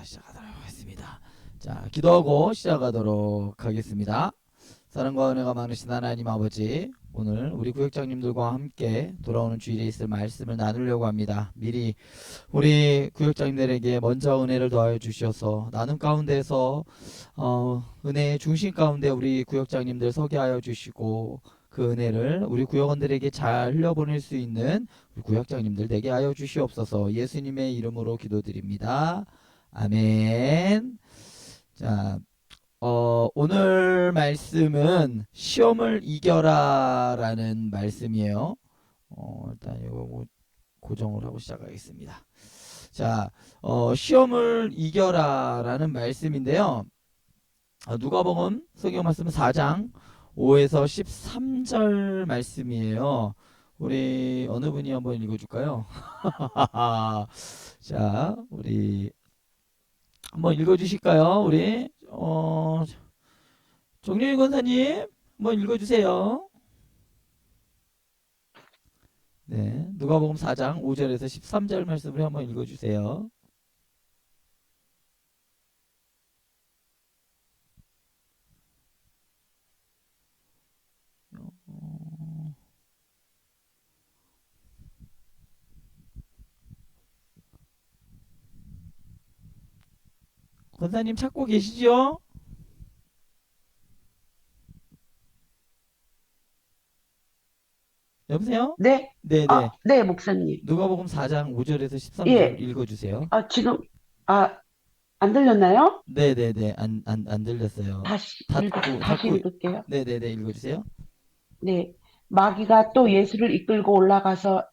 시작하도록 하겠습니다. 자, 기도하고 시작하도록 하겠습니다. 사랑과 은혜가 많으신 하나님 아버지, 오늘 우리 구역장님들과 함께 돌아오는 주일에 있을 말씀을 나누려고 합니다. 미리 우리 구역장님들에게 먼저 은혜를 더하여 주셔서 나눔 가운데서 은혜의 중심 가운데 우리 구역장님들 서게 하여 주시고, 그 은혜를 우리 구역원들에게 잘 흘려보낼 수 있는 우리 구역장님들 되게 하여 주시옵소서. 예수님의 이름으로 기도드립니다. 아멘. 자, 오늘 말씀은 시험을 이겨라 라는 말씀이에요. 일단 이거 고정을 하고 시작하겠습니다. 자, 시험을 이겨라 라는 말씀인데요. 누가복음 성경 말씀은 4장 5에서 13절 말씀이에요. 우리 어느 분이 한번 읽어줄까요? 자, 우리 한번 읽어주실까요? 우리 정유희 권사님 한번 읽어주세요. 네, 누가복음 4장 5절에서 13절 말씀을 한번 읽어주세요. 권사님 찾고 계시죠? 여보세요? 네? 네네. 네, 목사님. 누가복음 4장 5절에서 13절 예. 읽어주세요. 지금, 아, 안 들렸나요? 네네네. 안 들렸어요. 다시 닫고, 읽을게요. 네네네. 읽어주세요. 네. 마귀가 또 예수를 이끌고 올라가서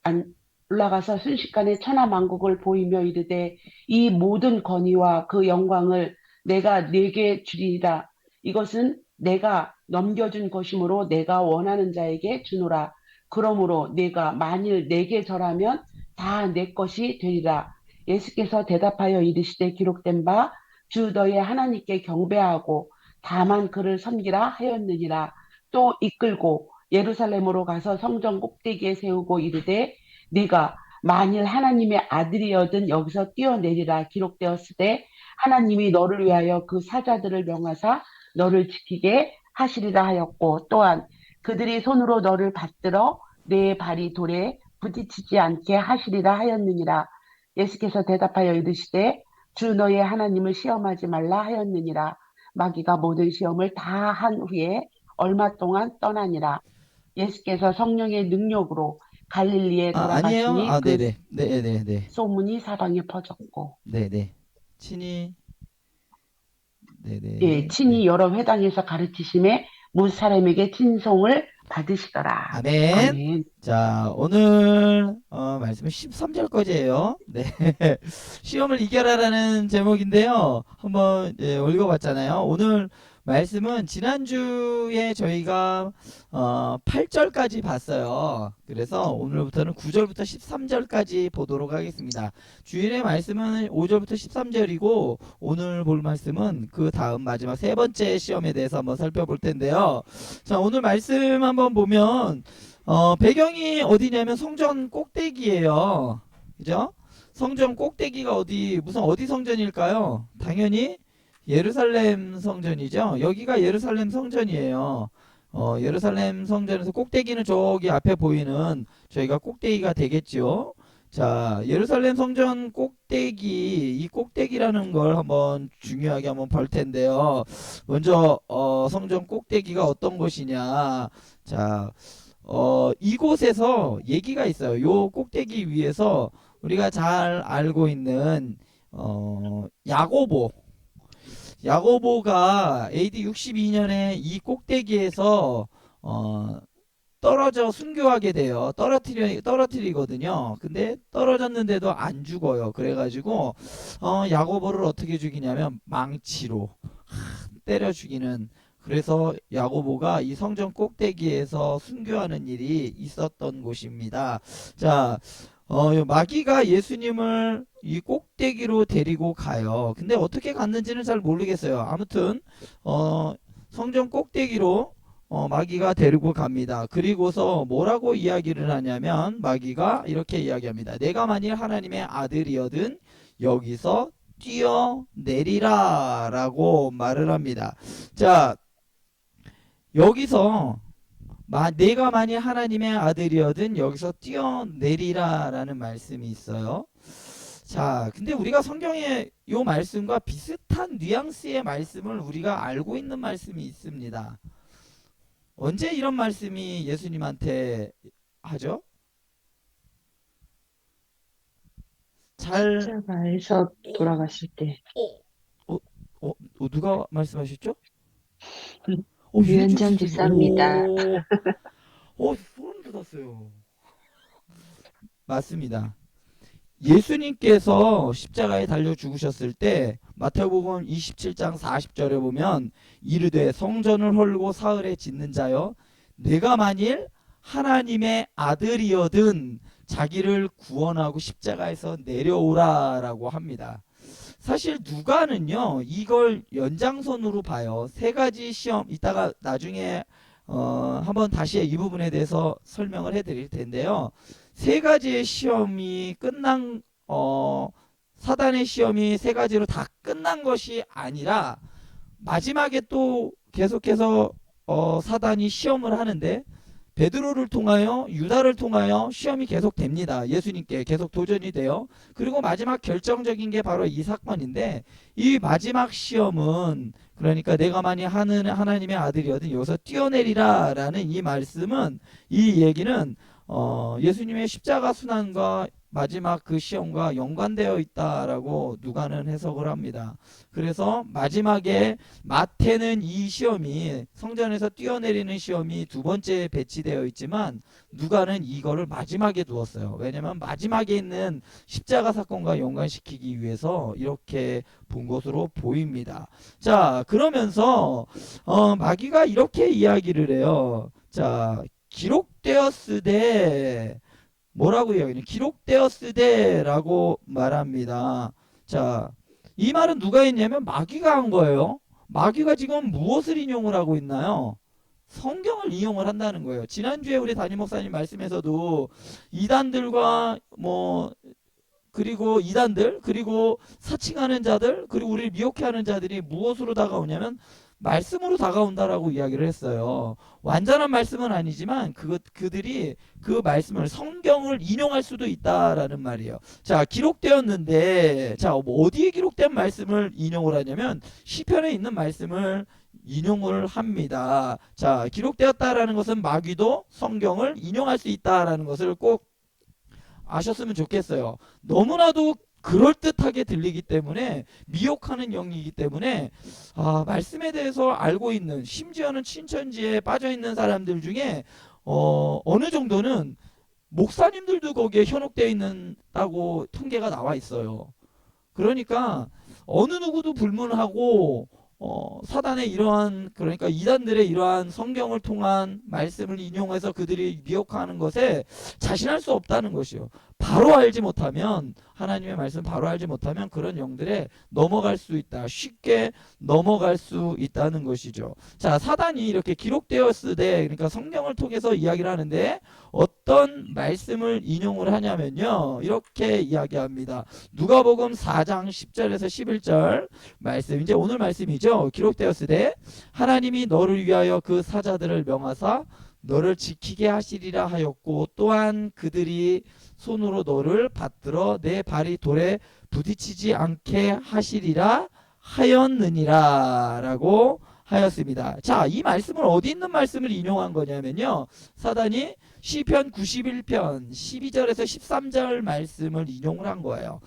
순식간에 천하만국을 보이며 이르되 이 모든 권위와 그 영광을 내가 네게 주리이다. 이것은 내가 넘겨준 것이므로 내가 원하는 자에게 주노라. 그러므로 네가 만일 내게 절하면 다 내 것이 되리라. 예수께서 대답하여 이르시되 기록된 바 주 너의 하나님께 경배하고 다만 그를 섬기라 하였느니라. 또 이끌고 예루살렘으로 가서 성전 꼭대기에 세우고 이르되 네가 만일 하나님의 아들이여든 여기서 뛰어내리라. 기록되었으되 하나님이 너를 위하여 그 사자들을 명하사 너를 지키게 하시리라 하였고, 또한 그들이 손으로 너를 받들어 내 발이 돌에 부딪히지 않게 하시리라 하였느니라. 예수께서 대답하여 이르시되 주 너의 하나님을 시험하지 말라 하였느니라. 마귀가 모든 시험을 다 한 후에 얼마 동안 떠나니라. 예수께서 성령의 능력으로 갈릴리에 아니에요? 돌아가시니 그 네네. 네네네. 소문이 사방에 퍼졌고, 네네. 친히, 예, 네네. 네. 친히 여러 회당에서 가르치심에 못 사람에게 친송을 받으시더라. 아멘. 아멘. 자, 오늘 말씀은 13절까지예요. 네. 시험을 이겨라라는 제목인데요. 한번 읽어봤잖아요. 오늘 말씀은 지난주에 저희가 8절까지 봤어요. 그래서 오늘부터는 9절부터 13절까지 보도록 하겠습니다. 주일의 말씀은 5절부터 13절이고, 오늘 볼 말씀은 그 다음 마지막 세 번째 시험에 대해서 한번 살펴볼 텐데요. 자, 오늘 말씀 한번 보면 배경이 어디냐면 성전 꼭대기예요. 그죠? 성전 꼭대기가 무슨 어디 성전일까요? 당연히 예루살렘 성전이죠. 여기가 예루살렘 성전이에요. 예루살렘 성전에서 꼭대기는 저기 앞에 보이는 저희가 꼭대기가 되겠죠. 자, 예루살렘 성전 꼭대기, 이 꼭대기라는 걸 한번 중요하게 한번 볼 텐데요. 먼저 성전 꼭대기가 어떤 곳이냐. 자, 이곳에서 얘기가 있어요. 요 꼭대기 위에서 우리가 잘 알고 있는 야고보가 AD 62년에 이 꼭대기에서 어, 떨어져 순교하게 돼요. 떨어뜨리거든요. 근데 떨어졌는데도 안 죽어요. 그래가지고 야고보를 어떻게 죽이냐면 망치로 때려 죽이는, 그래서 야고보가 이 성전 꼭대기에서 순교하는 일이 있었던 곳입니다. 자, 마귀가 예수님을 이 꼭대기로 데리고 가요. 근데 어떻게 갔는지는 잘 모르겠어요. 아무튼 성전 꼭대기로 마귀가 데리고 갑니다. 그리고서 뭐라고 이야기를 하냐면 마귀가 이렇게 이야기합니다. 내가 만일 하나님의 아들이어든 여기서 뛰어내리라라고 말을 합니다. 자, 여기서 내가 만일 하나님의 아들이어든 여기서 뛰어내리라라는 말씀이 있어요. 자, 근데 우리가 성경에 이 말씀과 비슷한 뉘앙스의 말씀을 우리가 알고 있는 말씀이 있습니다. 언제 이런 말씀이 예수님한테 하죠? 잘, 십자가에서 돌아갔을 때 어, 누가 말씀하셨죠? 유현정 유현정 집사님, 집사입니다. 소름 돋았어요. 맞습니다. 예수님께서 십자가에 달려 죽으셨을 때 마태복음 27장 40절에 보면 이르되 성전을 헐고 사흘에 짓는 자여 내가 만일 하나님의 아들이어든 자기를 구원하고 십자가에서 내려오라라고 합니다. 사실 누가는요 이걸 연장선으로 봐요. 세 가지 시험 이따가 나중에 한번 다시 이 부분에 대해서 설명을 해드릴 텐데요. 세 가지의 시험이 끝난 사단의 시험이 세 가지로 다 끝난 것이 아니라 마지막에 또 계속해서 사단이 시험을 하는데 베드로를 통하여 유다를 통하여 시험이 계속 됩니다. 예수님께 계속 도전이 돼요. 그리고 마지막 결정적인 게 바로 이 사건인데 이 마지막 시험은 그러니까 내가 만일 하나님의 아들이어든 여기서 뛰어내리라 라는 이 말씀은 이 얘기는 예수님의 십자가 순환과 마지막 그 시험과 연관되어 있다라고 누가는 해석을 합니다. 그래서 마지막에 마태는 이 시험이 성전에서 뛰어내리는 시험이 두 번째 배치되어 있지만 누가는 이거를 마지막에 두었어요. 왜냐하면 마지막에 있는 십자가 사건과 연관시키기 위해서 이렇게 본 것으로 보입니다. 자, 그러면서 마귀가 이렇게 이야기를 해요. 자, 기록되었으되 뭐라고 이야기해요? 기록되었으되라고 말합니다. 자, 이 말은 누가 했냐면 마귀가 한 거예요. 마귀가 지금 무엇을 인용을 하고 있나요? 성경을 이용을 한다는 거예요. 지난주에 우리 담임 목사님 말씀에서도 이단들과 그리고 이단들 그리고 사칭하는 자들 그리고 우리를 미혹해하는 자들이 무엇으로 다가오냐면 말씀으로 다가온다라고 이야기를 했어요. 완전한 말씀은 아니지만 그들이 그 말씀을 성경을 인용할 수도 있다라는 말이에요. 자, 기록되었는데 자, 어디에 기록된 말씀을 인용을 하냐면 시편에 있는 말씀을 인용을 합니다. 자, 기록되었다라는 것은 마귀도 성경을 인용할 수 있다라는 것을 꼭 아셨으면 좋겠어요. 너무나도 그럴듯하게 들리기 때문에 미혹하는 영이기 때문에 말씀에 대해서 알고 있는 심지어는 신천지에 빠져 있는 사람들 중에 어느 정도는 목사님들도 거기에 현혹되어 있는다고 통계가 나와 있어요. 그러니까 어느 누구도 불문하고 사단의 이러한 그러니까 이단들의 이러한 성경을 통한 말씀을 인용해서 그들이 미혹하는 것에 자신할 수 없다는 것이요. 바로 알지 못하면 하나님의 말씀 바로 알지 못하면 그런 영들에 넘어갈 수 있다. 쉽게 넘어갈 수 있다는 것이죠. 자, 사단이 이렇게 기록되었으되 그러니까 성경을 통해서 이야기를 하는데 어떤 말씀을 인용을 하냐면요. 이렇게 이야기합니다. 누가복음 4장 10절에서 11절 말씀 이제 오늘 말씀이죠. 기록되었으되 하나님이 너를 위하여 그 사자들을 명하사 너를 지키게 하시리라 하였고 또한 그들이 손으로 너를 받들어 내 발이 돌에 부딪히지 않게 하시리라 하였느니라 라고 하였습니다. 자, 이 말씀을 어디 있는 말씀을 인용한 거냐면요. 사단이 시편 91편 12절에서 13절 말씀을 인용을 한 거예요.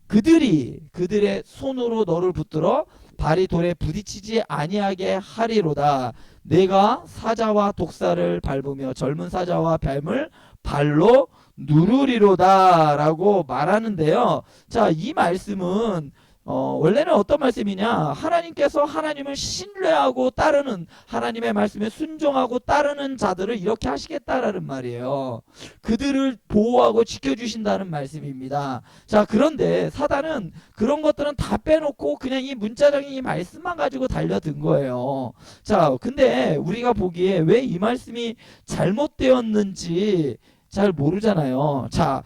그들의 손으로 너를 붙들어 발이 돌에 부딪히지 아니하게 하리로다. 내가 사자와 독사를 밟으며 젊은 사자와 뱀을 발로 누르리로다 라고 말하는데요. 자, 이 말씀은 원래는 어떤 말씀이냐? 하나님께서 하나님을 신뢰하고 따르는 하나님의 말씀에 순종하고 따르는 자들을 이렇게 하시겠다라는 말이에요. 그들을 보호하고 지켜주신다는 말씀입니다. 자, 그런데 사단은 그런 것들은 다 빼놓고 그냥 이 문자적인 이 말씀만 가지고 달려든 거예요. 자, 근데 우리가 보기에 왜 이 말씀이 잘못되었는지 잘 모르잖아요. 자,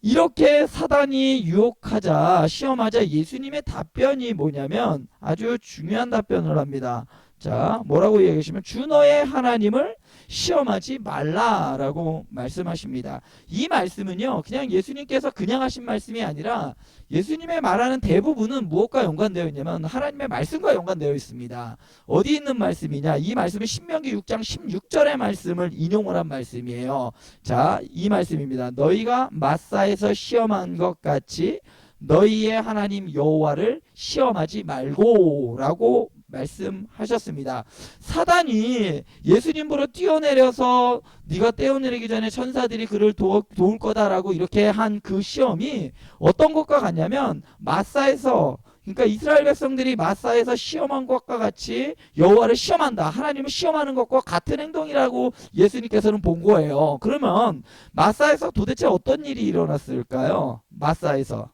이렇게 사단이 유혹하자 시험하자 예수님의 답변이 뭐냐면 아주 중요한 답변을 합니다. 자, 뭐라고 얘기하시면 주 너의 하나님을 시험하지 말라라고 말씀하십니다. 이 말씀은요, 그냥 예수님께서 그냥 하신 말씀이 아니라 예수님의 말하는 대부분은 무엇과 연관되어 있냐면 하나님의 말씀과 연관되어 있습니다. 어디 있는 말씀이냐? 이 말씀은 신명기 6장 16절의 말씀을 인용을 한 말씀이에요. 자, 이 말씀입니다. 너희가 마사에서 시험한 것 같이 너희의 하나님 여호와를 시험하지 말고라고 말씀하셨습니다. 사단이 예수님으로 뛰어내려서 네가 떼어내리기 전에 천사들이 그를 도울 거다라고 이렇게 한 그 시험이 어떤 것과 같냐면 마사에서, 그러니까 이스라엘 백성들이 마사에서 시험한 것과 같이 여호와를 시험한다, 하나님을 시험하는 것과 같은 행동이라고 예수님께서는 본 거예요. 그러면 마사에서 도대체 어떤 일이 일어났을까요? 마사에서,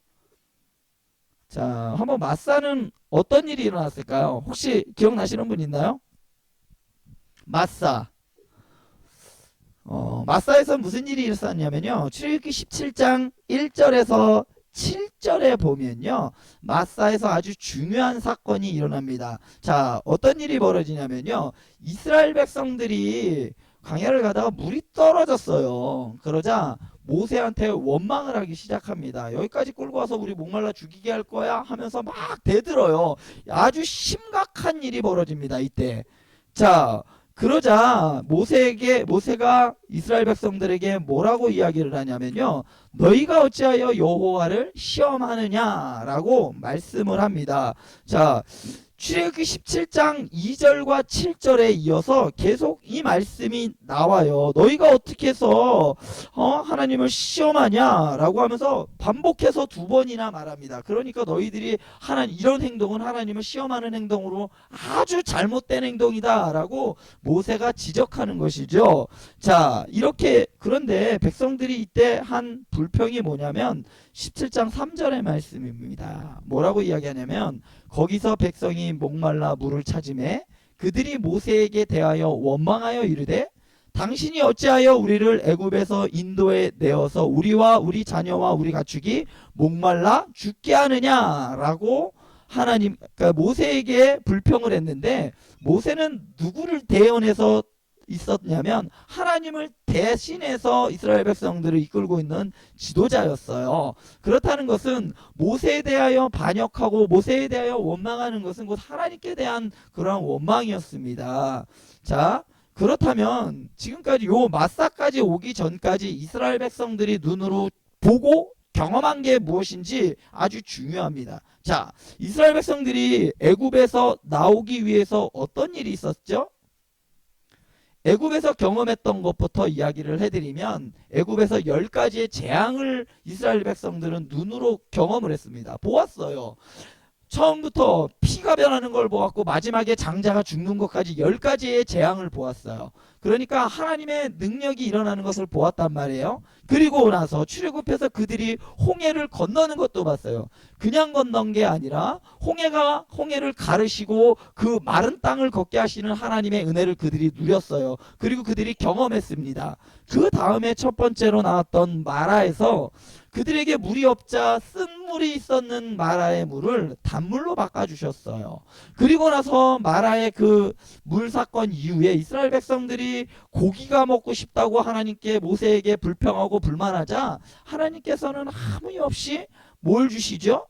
자, 한번 마사는 어떤 일이 일어났을까요? 혹시 기억나시는 분 있나요? 마사. 마사에서 무슨 일이 일어났냐면요. 출애굽기 17장 1절에서 7절에 보면요. 마사에서 아주 중요한 사건이 일어납니다. 자, 어떤 일이 벌어지냐면요. 이스라엘 백성들이 광야를 가다가 물이 떨어졌어요. 그러자 모세한테 원망을 하기 시작합니다. 여기까지 끌고 와서 우리 목말라 죽이게 할 거야 하면서 막 대들어요. 아주 심각한 일이 벌어집니다. 이때. 자, 그러자 모세가 이스라엘 백성들에게 뭐라고 이야기를 하냐면요. 너희가 어찌하여 여호와를 시험하느냐라고 말씀을 합니다. 자, 출애굽기 17장 2절과 7절에 이어서 계속 이 말씀이 나와요. 너희가 어떻게 해서 하나님을 시험하냐라고 하면서 반복해서 두 번이나 말합니다. 그러니까 너희들이 이런 행동은 하나님을 시험하는 행동으로 아주 잘못된 행동이다라고 모세가 지적하는 것이죠. 자, 이렇게, 그런데 백성들이 이때 한 불평이 뭐냐면 17장 3절의 말씀입니다. 뭐라고 이야기하냐면 거기서 백성이 목말라 물을 찾으매 그들이 모세에게 대하여 원망하여 이르되 당신이 어찌하여 우리를 애굽에서 인도에 내어서 우리와 우리 자녀와 우리 가축이 목말라 죽게 하느냐라고 그러니까 모세에게 불평을 했는데, 모세는 누구를 대언해서 있었냐면 하나님을 대신해서 이스라엘 백성들을 이끌고 있는 지도자였어요. 그렇다는 것은 모세에 대하여 반역하고 모세에 대하여 원망하는 것은 곧 하나님께 대한 그러한 원망이었습니다. 자, 그렇다면 지금까지 요 마사까지 오기 전까지 이스라엘 백성들이 눈으로 보고 경험한 게 무엇인지 아주 중요합니다. 자, 이스라엘 백성들이 애굽에서 나오기 위해서 어떤 일이 있었죠? 애굽에서 경험했던 것부터 이야기를 해드리면 애굽에서 10가지의 재앙을 이스라엘 백성들은 눈으로 경험을 했습니다. 보았어요. 처음부터 피가 변하는 걸 보았고 마지막에 장자가 죽는 것까지 10가지의 재앙을 보았어요. 그러니까 하나님의 능력이 일어나는 것을 보았단 말이에요. 그리고 나서 출애굽해서 그들이 홍해를 건너는 것도 봤어요. 그냥 건넌 게 아니라 홍해를 가르시고 그 마른 땅을 걷게 하시는 하나님의 은혜를 그들이 누렸어요. 그리고 그들이 경험했습니다. 그 다음에 첫 번째로 나왔던 마라에서 그들에게 물이 없자 쓴물이 있었는 마라의 물을 단물로 바꿔주셨어요. 그리고 나서 마라의 그 물 사건 이후에 이스라엘 백성들이 고기가 먹고 싶다고 하나님께 모세에게 불평하고 불만하자 하나님께서는 아무 일 없이 뭘 주시죠?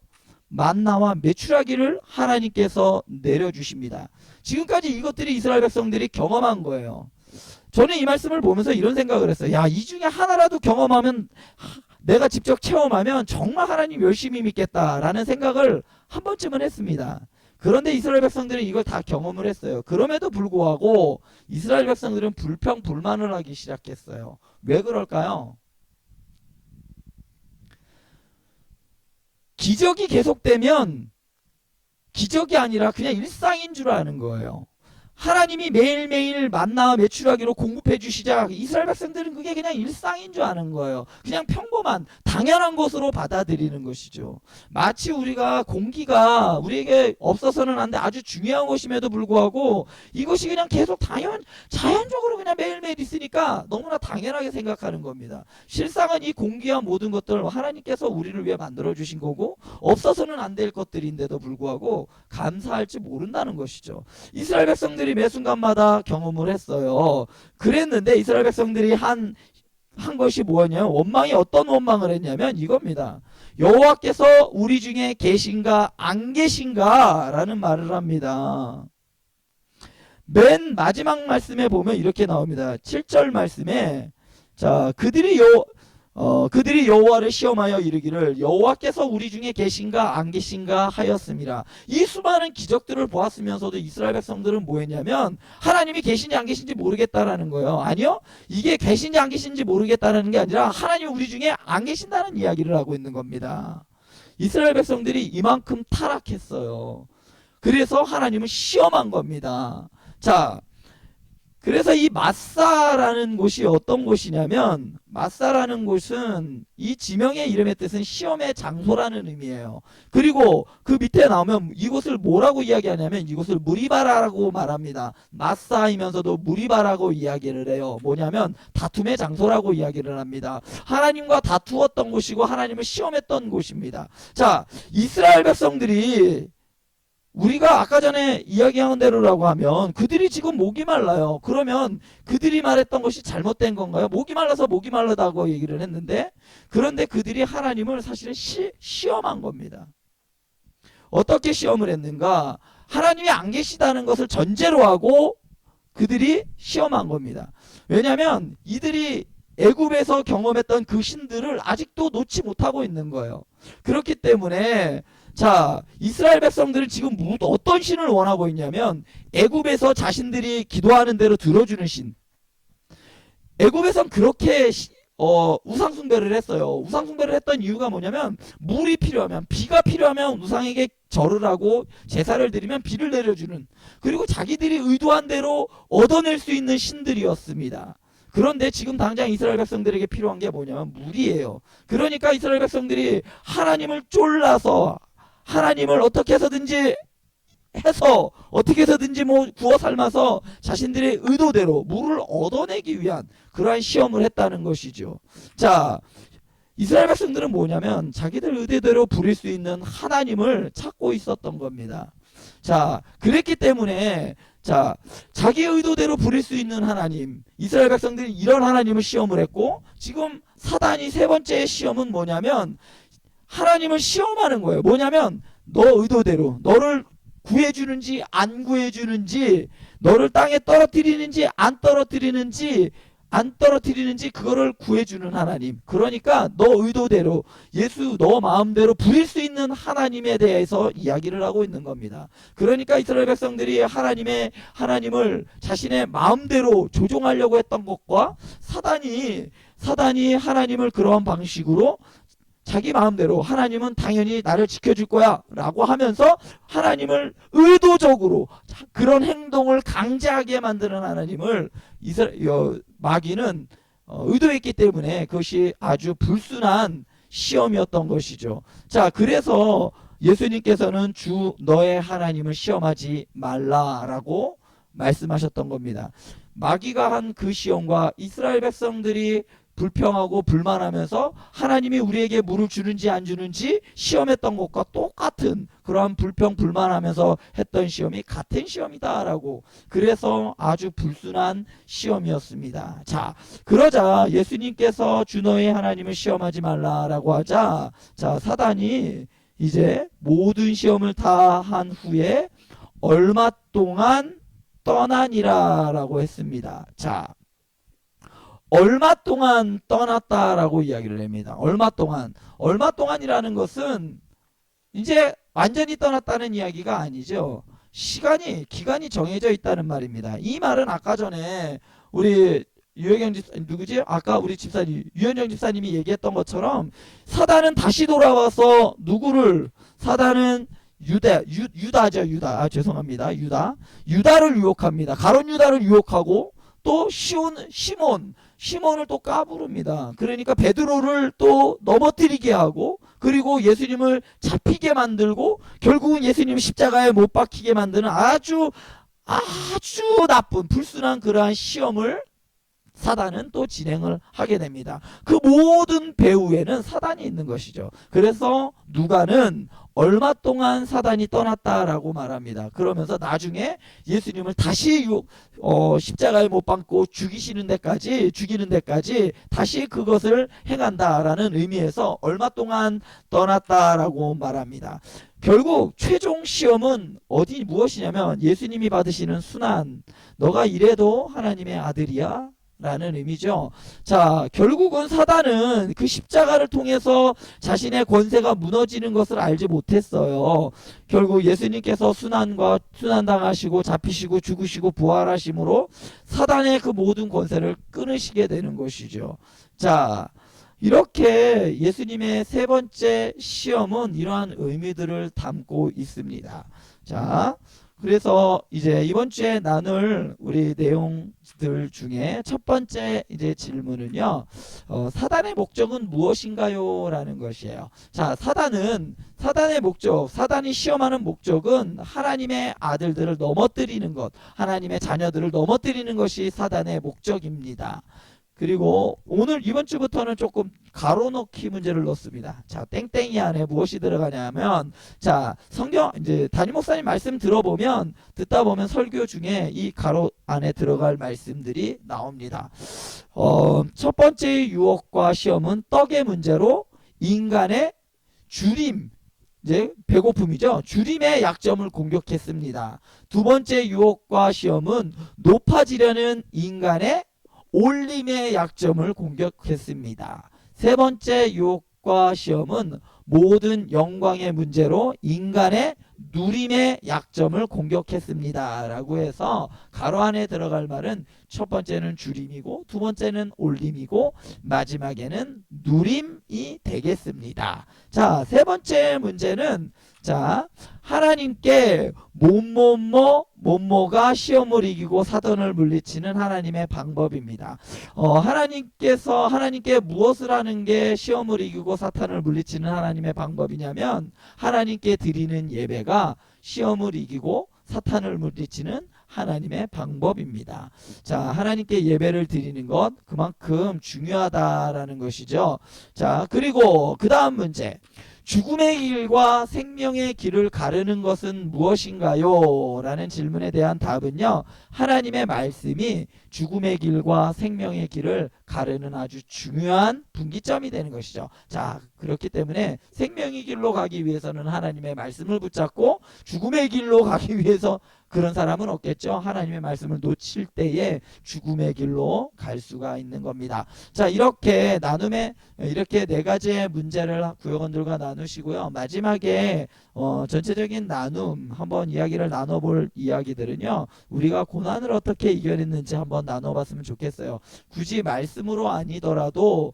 만나와 메추라기를 하나님께서 내려주십니다. 지금까지 이것들이 이스라엘 백성들이 경험한 거예요. 저는 이 말씀을 보면서 이런 생각을 했어요. 야, 이 중에 하나라도 경험하면, 내가 직접 체험하면 정말 하나님 열심히 믿겠다라는 생각을 한 번쯤은 했습니다. 그런데 이스라엘 백성들은 이걸 다 경험을 했어요. 그럼에도 불구하고 이스라엘 백성들은 불평불만을 하기 시작했어요. 왜 그럴까요? 기적이 계속되면 기적이 아니라 그냥 일상인 줄 아는 거예요. 하나님이 매일매일 만나와 메추라기로 공급해 주시자 이스라엘 백성들은 그게 그냥 일상인 줄 아는 거예요. 그냥 평범한 당연한 것으로 받아들이는 것이죠. 마치 우리가 공기가 우리에게 없어서는 안 돼 아주 중요한 것임에도 불구하고 이것이 그냥 계속 자연적으로 그냥 매일매일 있으니까 너무나 당연하게 생각하는 겁니다. 실상은 이 공기와 모든 것들 하나님께서 우리를 위해 만들어 주신 거고 없어서는 안 될 것들인데도 불구하고 감사할지 모른다는 것이죠. 이스라엘 백성들이 매 순간마다 경험을 했어요. 그랬는데 이스라엘 백성들이 한 것이 뭐였냐면 원망이 어떤 원망을 했냐면 이겁니다. 여호와께서 우리 중에 계신가 안 계신가 라는 말을 합니다. 맨 마지막 말씀에 보면 이렇게 나옵니다. 7절 말씀에 자 그들이 여호와를 시험하여 이르기를 여호와께서 우리 중에 계신가 안 계신가 하였습니다. 이 수많은 기적들을 보았으면서도 이스라엘 백성들은 뭐했냐면 하나님이 계신지 안 계신지 모르겠다라는 거예요. 아니요, 이게 계신지 안 계신지 모르겠다라는 게 아니라 하나님이 우리 중에 안 계신다는 이야기를 하고 있는 겁니다. 이스라엘 백성들이 이만큼 타락했어요. 그래서 하나님을 시험한 겁니다. 자, 그래서 이 마사라는 곳이 어떤 곳이냐면 마사라는 곳은 이 지명의 이름의 뜻은 시험의 장소라는 의미예요. 그리고 그 밑에 나오면 이곳을 뭐라고 이야기하냐면 이곳을 무리바라라고 말합니다. 마사이면서도 무리바라고 이야기를 해요. 뭐냐면 다툼의 장소라고 이야기를 합니다. 하나님과 다투었던 곳이고 하나님을 시험했던 곳입니다. 자, 이스라엘 백성들이 우리가 아까 전에 이야기한 대로라고 하면 그들이 지금 목이 말라요. 그러면 그들이 말했던 것이 잘못된 건가요? 목이 말라서 목이 말라다고 얘기를 했는데 그런데 그들이 하나님을 사실은 시험한 겁니다. 어떻게 시험을 했는가? 하나님이 안 계시다는 것을 전제로 하고 그들이 시험한 겁니다. 왜냐하면 이들이 애굽에서 경험했던 그 신들을 아직도 놓지 못하고 있는 거예요. 그렇기 때문에 자, 이스라엘 백성들은 지금 어떤 신을 원하고 있냐면 애굽에서 자신들이 기도하는 대로 들어주는 신. 애굽에선 그렇게 우상 숭배를 했어요. 우상 숭배를 했던 이유가 뭐냐면 물이 필요하면 비가 필요하면 우상에게 절을 하고 제사를 드리면 비를 내려주는 그리고 자기들이 의도한 대로 얻어낼 수 있는 신들이었습니다. 그런데 지금 당장 이스라엘 백성들에게 필요한 게 뭐냐면 물이에요. 그러니까 이스라엘 백성들이 하나님을 쫄라서 하나님을 어떻게 해서든지 뭐 구워 삶아서 자신들의 의도대로 물을 얻어내기 위한 그러한 시험을 했다는 것이죠. 자, 이스라엘 백성들은 뭐냐면 자기들 의도대로 부릴 수 있는 하나님을 찾고 있었던 겁니다. 자, 그랬기 때문에 자, 자기 의도대로 부릴 수 있는 하나님, 이스라엘 백성들이 이런 하나님을 시험을 했고 지금 사단이 세 번째 시험은 뭐냐면 하나님을 시험하는 거예요. 뭐냐면 너 의도대로 너를 구해주는지 안 구해주는지 너를 땅에 떨어뜨리는지 안 떨어뜨리는지 그거를 구해주는 하나님. 그러니까 너 의도대로 예수 너 마음대로 부릴 수 있는 하나님에 대해서 이야기를 하고 있는 겁니다. 그러니까 이스라엘 백성들이 하나님을 자신의 마음대로 조종하려고 했던 것과 사단이 하나님을 그러한 방식으로 자기 마음대로 하나님은 당연히 나를 지켜줄 거야 라고 하면서 하나님을 의도적으로 그런 행동을 강제하게 만드는 하나님을 마귀는 의도했기 때문에 그것이 아주 불순한 시험이었던 것이죠. 자, 그래서 예수님께서는 주 너의 하나님을 시험하지 말라라고 말씀하셨던 겁니다. 마귀가 한 그 시험과 이스라엘 백성들이 불평하고 불만하면서 하나님이 우리에게 물을 주는지 안 주는지 시험했던 것과 똑같은 그러한 불평 불만하면서 했던 시험이 같은 시험이다라고 그래서 아주 불순한 시험이었습니다. 자, 그러자 예수님께서 주 너의 하나님을 시험하지 말라라고 하자 자, 사단이 이제 모든 시험을 다 한 후에 얼마 동안 떠나니라라고 했습니다. 자, 얼마 동안 떠났다라고 이야기를 합니다. 얼마 동안이라는 것은 이제 완전히 떠났다는 이야기가 아니죠. 기간이 정해져 있다는 말입니다. 이 말은 아까 전에 우리 유현정 집사님이 얘기했던 것처럼 사단은 다시 돌아와서 사단은 유다죠. 유다. 죄송합니다. 유다를 유혹합니다. 가룟 유다를 유혹하고 또 시몬을 또 까부릅니다. 그러니까 베드로를 또 넘어뜨리게 하고 그리고 예수님을 잡히게 만들고 결국은 예수님 십자가에 못 박히게 만드는 아주 나쁜 불순한 그러한 시험을 사단은 또 진행을 하게 됩니다. 그 모든 배후에는 사단이 있는 것이죠. 그래서 누가는 얼마 동안 사단이 떠났다라고 말합니다. 그러면서 나중에 예수님을 다시 십자가에 못 박고 죽이는 데까지 다시 그것을 행한다라는 의미에서 얼마 동안 떠났다라고 말합니다. 결국 최종 시험은 무엇이냐면 예수님이 받으시는 순환, 너가 이래도 하나님의 아들이야? 라는 의미죠. 자, 결국은 사단은 그 십자가를 통해서 자신의 권세가 무너지는 것을 알지 못했어요. 결국 예수님께서 순환당하시고 잡히시고 죽으시고 부활하심으로 사단의 그 모든 권세를 끊으시게 되는 것이죠. 자, 이렇게 예수님의 세 번째 시험은 이러한 의미들을 담고 있습니다. 자, 그래서 이제 이번 주에 나눌 우리 내용들 중에 첫 번째 이제 질문은요, 사단의 목적은 무엇인가요? 라는 것이에요. 자, 사단의 목적, 사단이 시험하는 목적은 하나님의 아들들을 넘어뜨리는 것, 하나님의 자녀들을 넘어뜨리는 것이 사단의 목적입니다. 그리고 오늘 이번 주부터는 조금 가로넣기 문제를 넣습니다. 자, 땡땡이 안에 무엇이 들어가냐면, 자, 성경 이제 담임 목사님 말씀 듣다 보면 설교 중에 이 가로 안에 들어갈 말씀들이 나옵니다. 첫 번째 유혹과 시험은 떡의 문제로 인간의 주림, 이제 배고픔이죠. 주림의 약점을 공격했습니다. 두 번째 유혹과 시험은 높아지려는 인간의 올림의 약점을 공격했습니다. 세 번째 유혹과 시험은 모든 영광의 문제로 인간의 누림의 약점을 공격했습니다. 라고 해서 가로 안에 들어갈 말은 첫 번째는 주림이고 두 번째는 올림이고 마지막에는 누림이 되겠습니다. 자, 세 번째 문제는 자, 하나님께 뭐뭐가 시험을 이기고 사단을 물리치는 하나님의 방법입니다. 하나님께 무엇을 하는 게 시험을 이기고 사탄을 물리치는 하나님의 방법이냐면 하나님께 드리는 예배가 시험을 이기고 사탄을 물리치는 하나님의 방법입니다. 자, 하나님께 예배를 드리는 것 그만큼 중요하다라는 것이죠. 자, 그리고 그 다음 문제. 죽음의 길과 생명의 길을 가르는 것은 무엇인가요? 라는 질문에 대한 답은요. 하나님의 말씀이 죽음의 길과 생명의 길을 가르는 아주 중요한 분기점이 되는 것이죠. 자, 그렇기 때문에 생명의 길로 가기 위해서는 하나님의 말씀을 붙잡고 죽음의 길로 가기 위해서 그런 사람은 없겠죠. 하나님의 말씀을 놓칠 때에 죽음의 길로 갈 수가 있는 겁니다. 자, 이렇게 네 가지의 문제를 구역원들과 나누시고요. 마지막에 전체적인 나눔 한번 이야기를 나눠볼 이야기들은요. 우리가 고난을 어떻게 이겨냈는지 한번 나눠봤으면 좋겠어요. 굳이 말씀으로 아니더라도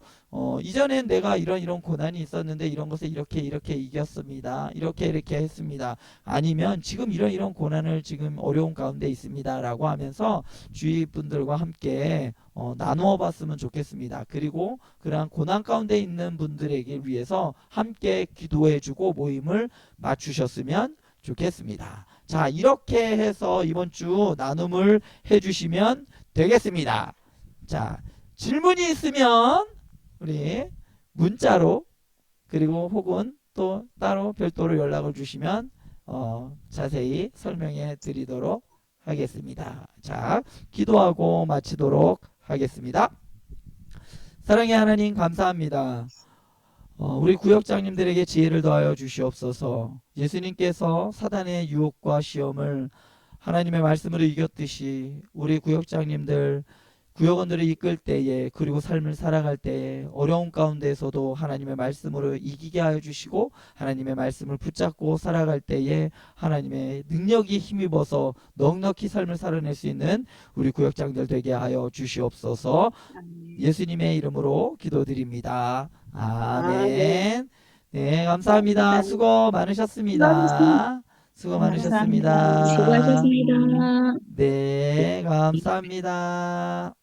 이전엔 내가 이런 고난이 있었는데 이런 것을 이렇게 이겼습니다. 이렇게 했습니다. 아니면 지금 이런 고난을 지금 어려운 가운데 있습니다. 라고 하면서 주위 분들과 함께 나누어 봤으면 좋겠습니다. 그리고 그러한 고난 가운데 있는 분들에게 위해서 함께 기도해 주고 모임을 맞추셨으면 좋겠습니다. 자, 이렇게 해서 이번 주 나눔을 해 주시면 되겠습니다. 자, 질문이 있으면 우리 문자로 그리고 혹은 또 따로 별도로 연락을 주시면 자세히 설명해 드리도록 하겠습니다. 자, 기도하고 마치도록 하겠습니다. 사랑의 하나님 감사합니다. 우리 구역장님들에게 지혜를 더하여 주시옵소서. 예수님께서 사단의 유혹과 시험을 하나님의 말씀으로 이겼듯이 우리 구역원들을 이끌 때에 그리고 삶을 살아갈 때에 어려운 가운데에서도 하나님의 말씀으로 이기게 하여 주시고 하나님의 말씀을 붙잡고 살아갈 때에 하나님의 능력이 힘입어서 넉넉히 삶을 살아낼 수 있는 우리 구역장들 되게 하여 주시옵소서. 예수님의 이름으로 기도드립니다. 아멘. 네, 감사합니다. 수고 많으셨습니다. 수고 감사합니다. 많으셨습니다. 수고하셨습니다. 네, 감사합니다.